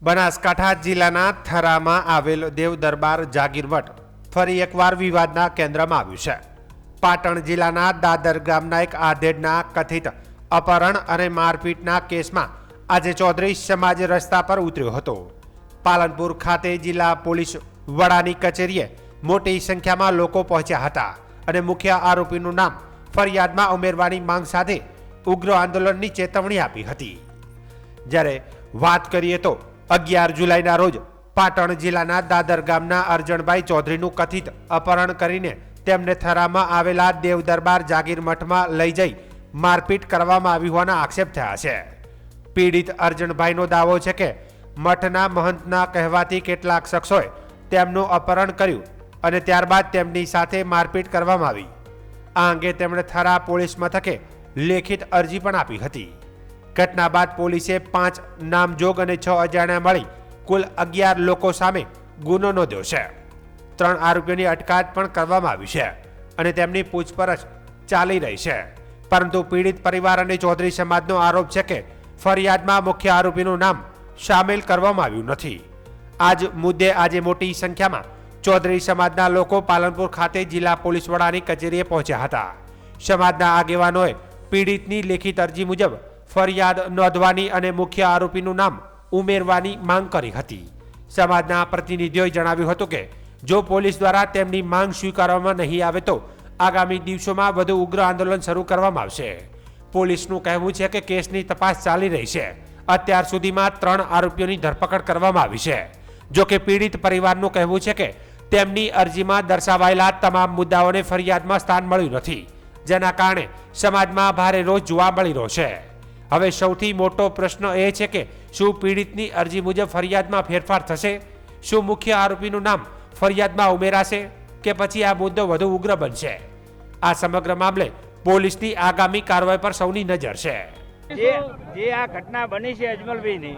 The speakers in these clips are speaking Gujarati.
બનાસકાંઠા જિલ્લાના થરામાં આવેલ દેવ દરબાર જાગીર મઠ ફરી એકવાર વિવાદના કેન્દ્રમાં આવ્યું છે। પાટણ જિલ્લાના દાદર ગામના એક આધેડના કથિત અપહરણ અને મારપીટના કેસમાં આજે ચૌધરી સમાજ રસ્તા પર ઉતર્યો હતો। પાલનપુર ખાતે જિલ્લા પોલીસ વડાની કચેરીએ મોટી સંખ્યામાં લોકો પહોંચ્યા હતા અને મુખ્ય આરોપીનું નામ ફરિયાદમાં ઉમેરવાની માંગ સાથે ઉગ્ર આંદોલનની ચેતવણી આપી હતી। જ્યારે વાત કરીએ તો 11 જુલાઈના રોજ પાટણ જિલ્લાના દાદર ગામના અરજણભાઈ ચૌધરીનું કથિત અપહરણ કરીને તેમને થરામાં આવેલા દેવ દરબાર જાગીર મઠમાં લઈ જઈ મારપીટ કરવામાં આવી હોવાના આક્ષેપ થયા છે। પીડિત અરજણભાઈનો દાવો છે કે મઠના મહંતના કહેવાથી કેટલાક શખ્સોએ તેમનું અપહરણ કર્યું અને ત્યારબાદ તેમની સાથે મારપીટ કરવામાં આવી। આ અંગે તેમણે થરા પોલીસ મથકે લેખિત અરજી પણ આપી હતી। ઘટના બાદ પોલીસે 5 નામજોગ અને 6 અજાણ્યા મળી કુલ 11 લોકો સામે ગુનો નોંધ્યો છે। 3 આરોપીઓની અટકાયત પણ કરવામાં આવી છે અને તેમની પૂછપરછ ચાલી રહી છે। પરંતુ પીડિત પરિવાર અને ચૌધરી સમાજનો આરોપ છે કે ફરિયાદમાં મુખ્ય આરોપીનું નામ સામેલ કરવામાં આવ્યું નથી। આ જ મુદ્દે આજે મોટી સંખ્યામાં ચૌધરી સમાજના લોકો પાલનપુર ખાતે જિલ્લા પોલીસ વડાની કચેરીએ પહોંચ્યા હતા। સમાજના આગેવાનોએ પીડિતની લેખિત અરજી મુજબ ફરિયાદ નોંધવાની અને મુખ્ય આરોપીનું નામ ઉમેરવાની માંગ કરી હતી। સમાજના પ્રતિનિધિઓએ જણાવ્યું હતું કે જો પોલીસ દ્વારા તેમની માંગ સ્વીકારવામાં નહીં આવે તો આગામી દિવસોમાં વધુ ઉગ્ર આંદોલન શરૂ કરવામાં આવશે। પોલીસનું કહેવું છે કે કેસની તપાસ ચાલી રહી છે। અત્યાર સુધીમાં 3 આરોપીઓની ધરપકડ કરવામાં આવી છે। જો કે પીડિત પરિવારનું કહેવું છે કે તેમની અરજીમાં દર્શાવાયેલા તમામ મુદ્દાઓને ફરિયાદમાં સ્થાન મળ્યું નથી, જેના કારણે સમાજમાં ભારે રોષ જોવા મળી રહ્યો છે। હવે સૌથી મોટો પ્રશ્ન એ છે કે શું પીડિતની અરજી મુજબ ફરિયાદમાં ફેરફાર થશે? શું મુખ્ય આરોપીનું નામ ફરિયાદમાં ઉમેરાશે કે પછી આ મુદ્દો વધુ ઉગ્ર બનશે? આ સમગ્ર મામલે પોલીસની આગામી કાર્યવાહી પર સૌની નજર છે। જે આ ઘટના બની છે અજમલભાઈની,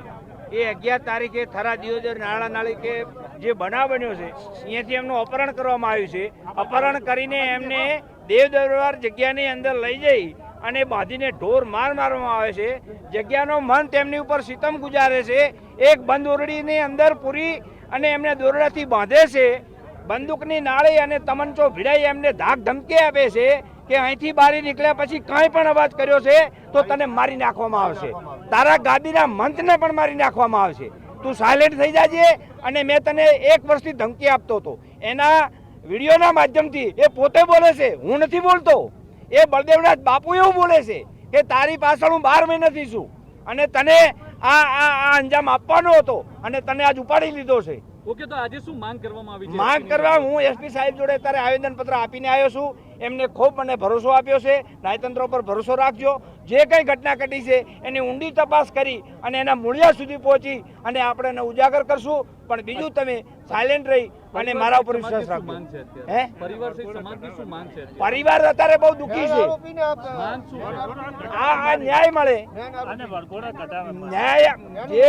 એ 11 તારીખે થરા દિયોદર નાળી કે જે બનાવ બન્યો છે અહીંયાથી એમનું અપહરણ કરવામાં આવ્યું છે। અપહરણ કરીને એમને દેવ દરબાર જગ્યાની અંદર લઈ જઈ અને બાંધીને ઢોર મારવામાં આવે છે। જગ્યાનો મન તેમની ઉપર સિતમ ગુજારે છે। એક બંધ ઓરડીની અંદર પૂરી અને એમને દોરડાથી બાંધે છે। બંદૂકની નાળી અને તમંચો ભીડાઈ એમને ધાક ધમકી આપે છે કે અહીંથી બહાર નીકળ્યા પછી કાંઈ પણ અવાજ કર્યો છે તો તને મારી નાખવામાં આવશે, તારા ગાદીના મંતને પણ મારી નાખવામાં આવશે, તું સાયલેન્ટ થઈ જાજે અને મેં તને 1 વર્ષથી ધમકી આપતો હતો। એના વિડીયોના માધ્યમથી એ પોતે બોલે છે, હું નથી બોલતો। એ બળદેવનાથ બાપુ એવું બોલે છે કે તારી પાછળ હું 12 મહિનાથી છું અને તને આ અંજામ આપવાનો હતો અને તને આજ ઉપાડી લીધો છે। ઓકે, તો આજે શું માંગ કરવામાં આવી છે? માંગ કરવા હું એસપી સાહેબ જોડે અત્યારે આવેદનપત્ર આપીને આવ્યો છું। એમને ખૂબ મને ભરોસો આપ્યો છે, ન્યાયતંત્ર પર ભરોસો રાખજો। જે કંઈ ઘટના ઘટી છે એની ઊંડી તપાસ કરી અને એના મૂળિયા સુધી પહોંચી અને આપણે એને ઉજાગર કરશું। પણ બીજું તમે સાયલેન્ટ રહી અને મારા ઉપર વિશ્વાસ રાખજો। હે, પરિવાર સહિત સમાજની શું માંગ છે? પરિવાર અત્યારે બહુ દુઃખી છે। માંગ શું છે? આ ન્યાય મળે, ન્યાય જે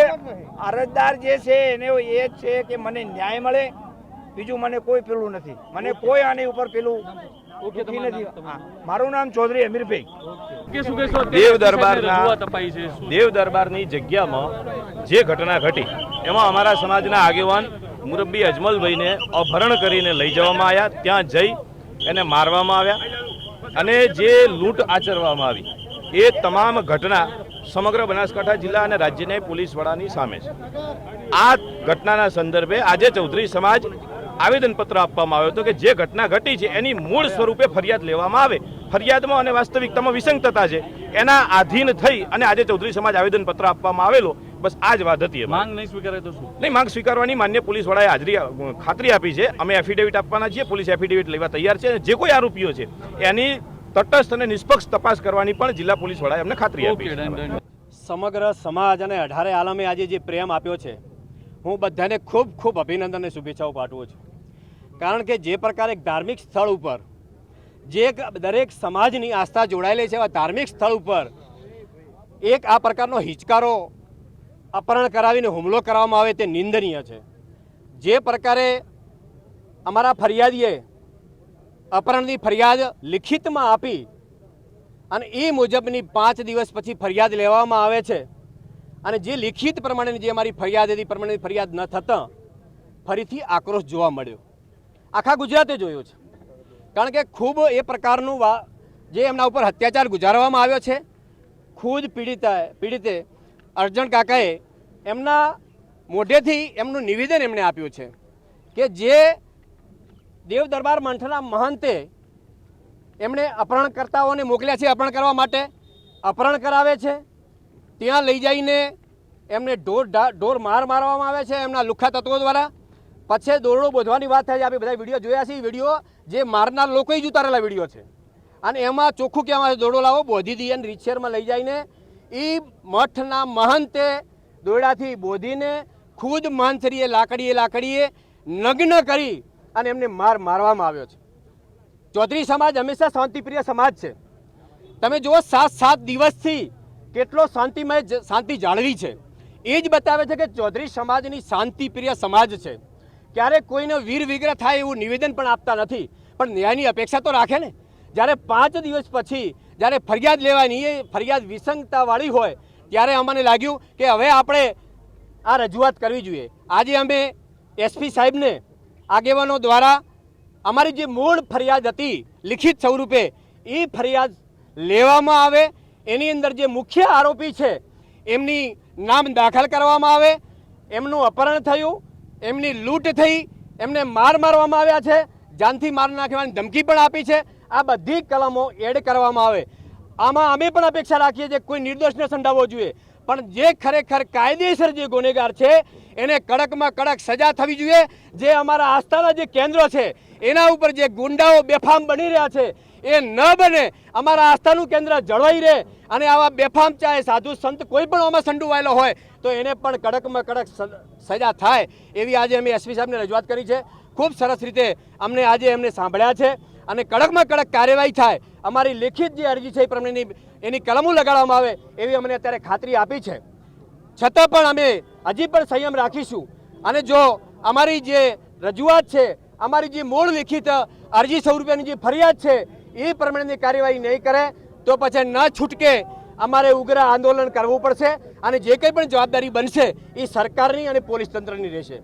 અરજદાર જે છે એને એ જ છે કે મને ન્યાય મળે, બીજું મને કોઈ પેલું નથી, મને કોઈ આની ઉપર પેલું દુઃખી નથી। મારું નામ ચૌધરી અમીરભાઈ। દેવ દરબારની જગ્યામાં જે ઘટના ઘટી એમાં અમારા સમાજના આગેવાન મુરબ્બી અજમલભાઈને અપહરણ કરીને લઈ જવામાં આવ્યા। ત્યાં જઈ એને મારવામાં આવ્યા અને જે લૂંટ આચરવામાં આવી એ તમામ ઘટના સમગ્ર બનાસકાંઠા જિલ્લા અને રાજ્યના પોલીસ વડાની સામે છે। આ ઘટનાના સંદર્ભે આજે ચૌધરી સમાજ આવેદનપત્ર આપવામાં આવ્યો હતો કે જે ઘટના ઘટી છે એની મૂળ સ્વરૂપે ફરિયાદ લેવામાં આવે। ફરિયાદમાં અને વાસ્તવિકતામાં વિસંગતતા છે, એના આધીન થઈ અને આજે ચૌધરી સમાજ આવેદનપત્ર આપવામાં આવેલો। બસ આ જ વાત હતી। માંગ નહીં સ્વીકારે તો શું? નહીં, માંગ સ્વીકારવાની માન્ય પોલીસ વડાએ ખાતરી આપી છે। અમે એફિડેવિટ આપવાના છીએ, પોલીસ એફિડેવિટ લેવા તૈયાર છે। જે કોઈ આરોપીઓ છે એની તટસ્થ અને નિષ્પક્ષ તપાસ કરવાની પણ જિલ્લા પોલીસ વડાએ અમને ખાતરી આપી છે। સમગ્ર સમાજ અને 18 આલમે આજે જે પ્રેમ આપ્યો છે, હું બધાને ખૂબ ખૂબ અભિનંદન અને શુભેચ્છાઓ પાઠવું છું। કારણ કે જે પ્રકારે એક ધાર્મિક સ્થળ ઉપર જે દરેક સમાજની આસ્થા જોડાયેલી છે એવા ધાર્મિક સ્થળ ઉપર એક આ પ્રકારનો હિચકારો અપહરણ કરાવીને હુમલો કરવામાં આવે તે નિંદનીય છે। જે પ્રકારે અમારા ફરિયાદીએ અપહરણની ફરિયાદ લિખિતમાં આપી અને એ મુજબની 5 દિવસ પછી ફરિયાદ લેવામાં આવે છે અને જે લિખિત પ્રમાણેની જે અમારી ફરિયાદ હતી પ્રમાણેની ફરિયાદ ન થતાં ફરીથી આક્રોશ જોવા મળ્યો. આખા ગુજરાતે જોયો છે. કારણ કે ખૂબ એ પ્રકારનું જે એમના ઉપર અત્યાચાર ગુજારવામાં આવ્યો છે. ખુદ પીડિતે અર્જણ કાકાએ એમના મોઢેથી એમનું નિવેદન એમણે આપ્યું છે કે જે દેવ દરબાર મંઠના મહંતે એમણે અપહરણકર્તાઓને મોકલ્યા છે અપહરણ કરવા માટે, અપહરણ કરાવે છે, ત્યાં લઈ જઈને એમને ઢોર મારવામાં આવે છે એમના લુખ્ખા તત્વો દ્વારા. પછી દોરડો બોધવાની વાત થાય છે. આપણે બધા વિડીયો જોયા છે. એ વિડીયો જે મારનાર લોકોએ જ ઉતારેલા વિડીયો છે અને એમાં ચોખ્ખું કહેવામાં આવે દોરડો લાવો બોધી દઈએ અને રીતસરમાં લઈ જઈને એ મઠના મહંતે દોરડાથી બોધીને ખુદ મહંતરીએ લાકડીએ નગ્ન કરી અને એમને મારવામાં આવ્યો છે. ચૌધરી સમાજ હંમેશા શાંતિપ્રિય સમાજ છે. તમે જુઓ 7 દિવસથી કેટલો શાંતિ જાળવી છે. એ જ બતાવે છે કે ચૌધરી સમાજની શાંતિપ્રિય સમાજ છે. ક્યારેક કોઈને વીર વિગ્રહ થાય એવું નિવેદન પણ આપતા નથી, પણ ન્યાયની અપેક્ષા તો રાખે ને. જ્યારે 5 દિવસ પછી જ્યારે ફરિયાદ લેવાની એ ફરિયાદ વિસંગતાવાળી હોય ત્યારે અમને લાગ્યું કે હવે આપણે આ રજૂઆત કરવી જોઈએ. આજે અમે એસપી સાહેબને આગેવાનો દ્વારા અમારી જે મૂળ ફરિયાદ હતી લિખિત સ્વરૂપે એ ફરિયાદ લેવામાં આવે, એની અંદર જે મુખ્ય આરોપી છે એમની નામ દાખલ કરવામાં આવે. એમનું અપહરણ થયું, એમની લૂંટ થઈ, એમને મારવામાં આવ્યા છે, જાનથી માર નાખવાની ધમકી પણ આપી છે. આ બધી કલમો એડ કરવામાં આવે. આમાં અમે પણ અપેક્ષા રાખીએ છીએ કોઈ નિર્દોષને સંડાવવો જોઈએ, પણ જે ખરેખર કાયદેસર જે ગુનેગાર છે એને કડકમાં કડક સજા થવી જોઈએ. જે અમારા આસ્થાના જે કેન્દ્રો છે એના ઉપર જે ગુંડાઓ બેફામ બની રહ્યા છે એ ન બને. અમારા આસ્થાનું કેન્દ્ર જળવાઈ રહે અને આવા બેફામ ચાહે સાધુ સંત કોઈ પણ આમાં સંડોવાયેલો હોય તો એને પણ કડકમાં કડક સજા થાય એવી આજે અમે એસપી સાહેબને રજૂઆત કરી છે. ખૂબ સરસ રીતે અમને આજે એમને સાંભળ્યા છે અને કડકમાં કડક કાર્યવાહી થાય. અમારી લેખિત જે અરજી છે એ પ્રમાણેની એની કલમો લગાડવામાં આવે એવી અમને અત્યારે ખાતરી આપી છે. છતાં પણ અમે હજી પણ સંયમ રાખીશું અને જો અમારી જે રજૂઆત છે, અમારી જે મૂળ લિખિત અરજી સ્વરૂપેની જે ફરિયાદ છે એ પ્રમાણેની કાર્યવાહી નહીં કરે તો પછી ન છૂટકે અમારે ઉગ્ર આંદોલન કરવું પડશે અને જે કંઈ પણ જવાબદારી બનશે એ સરકારની અને પોલીસ તંત્રની રહેશે.